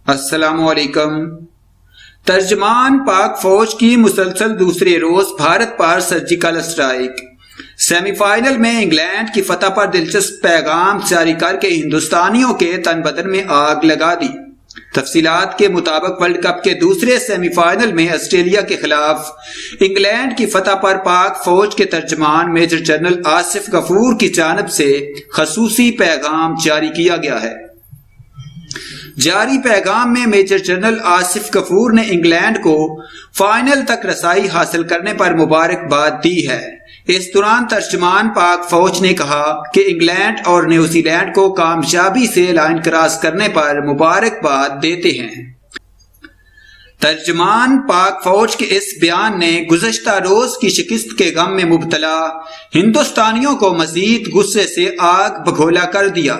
السلام علیکم۔ ترجمان پاک فوج کی مسلسل دوسرے روز بھارت پر سرجیکل اسٹرائیک۔ سیمی فائنل میں انگلینڈ کی فتح پر دلچسپ پیغام جاری کر کے ہندوستانیوں کے تن بدن میں آگ لگا دی۔ تفصیلات کے مطابق ورلڈ کپ کے دوسرے سیمی فائنل میں آسٹریلیا کے خلاف انگلینڈ کی فتح پر پاک فوج کے ترجمان میجر جنرل آصف غفور کی جانب سے خصوصی پیغام جاری کیا گیا ہے۔ جاری پیغام میں میجر جنرل آصف غفور نے انگلینڈ کو فائنل تک رسائی حاصل کرنے پر مبارکباد دی ہے۔ اس دوران ترجمان پاک فوج نے کہا کہ انگلینڈ اور نیوزی لینڈ کو کامیابی سے لائن کراس کرنے پر مبارکباد دیتے ہیں۔ ترجمان پاک فوج کے اس بیان نے گزشتہ روز کی شکست کے غم میں مبتلا ہندوستانیوں کو مزید غصے سے آگ بگولا کر دیا۔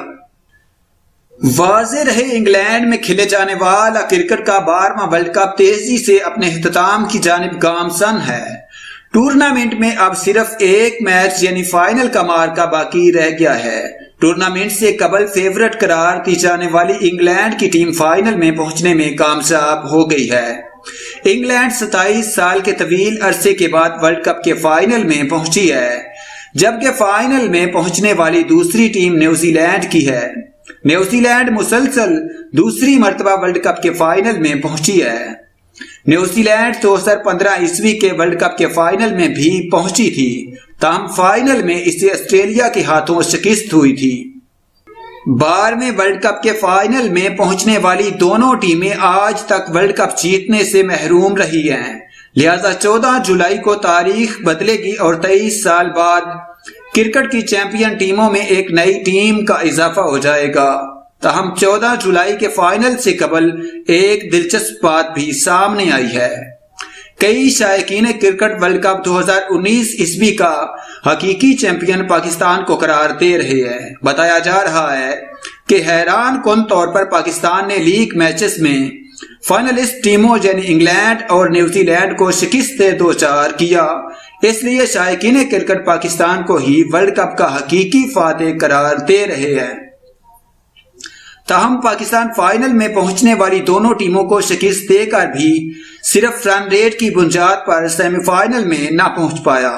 واضح رہے انگلینڈ میں کھیلے جانے والا کرکٹ کا 12واں ورلڈ کپ تیزی سے اپنے اختتام کی جانب گامزن ہے۔ ٹورنامنٹ میں اب صرف ایک میچ یعنی فائنل کا مارکہ باقی رہ گیا ہے۔ ٹورنامنٹ سے قبل فیورٹ قرار دی جانے والی انگلینڈ کی ٹیم فائنل میں پہنچنے میں کامیاب ہو گئی ہے۔ انگلینڈ 27 سال کے طویل عرصے کے بعد ورلڈ کپ کے فائنل میں پہنچی ہے، جبکہ فائنل میں پہنچنے والی دوسری ٹیم نیوزی لینڈ کی ہے۔ نیوزی لینڈ مسلسل دوسری مرتبہ ورلڈ کپ کے فائنل میں پہنچی ہے۔ نیوزی لینڈ 2015 عیسوی کے ورلڈ کپ کے فائنل میں بھی پہنچی تھی، تاہم فائنل میں اسے آسٹریلیا کے ہاتھوں شکست ہوئی تھی۔ 12ویں ورلڈ کپ کے فائنل میں پہنچنے والی دونوں ٹیمیں آج تک ورلڈ کپ جیتنے سے محروم رہی ہیں، لہذا 14 جولائی کو تاریخ بدلے گی اور 23 سال بعد کرکٹ کی چیمپئن ٹیموں میں ایک نئی ٹیم کا اضافہ ہو جائے گا۔ تاہم 14 جولائی کے فائنل سے قبل ایک دلچسپ بات بھی سامنے آئی ہے۔ کئی شائقین کرکٹ ورلڈ کپ 2019 عیسوی کا حقیقی چیمپئن پاکستان کو قرار دے رہے ہیں۔ بتایا جا رہا ہے کہ حیران کن طور پر پاکستان نے لیگ میچز میں فائنلسٹ ٹیموں یعنی انگلینڈ اور نیوزی لینڈ کو شکست سے دوچار کیا، اس لیے شائقین کرکٹ پاکستان کو ہی ورلڈ کپ کا حقیقی فاتح قرار دے رہے ہیں۔ تاہم پاکستان فائنل میں پہنچنے والی دونوں ٹیموں کو شکست دے کر بھی صرف رن ریٹ کی بنیاد پر سیمی فائنل میں نہ پہنچ پایا۔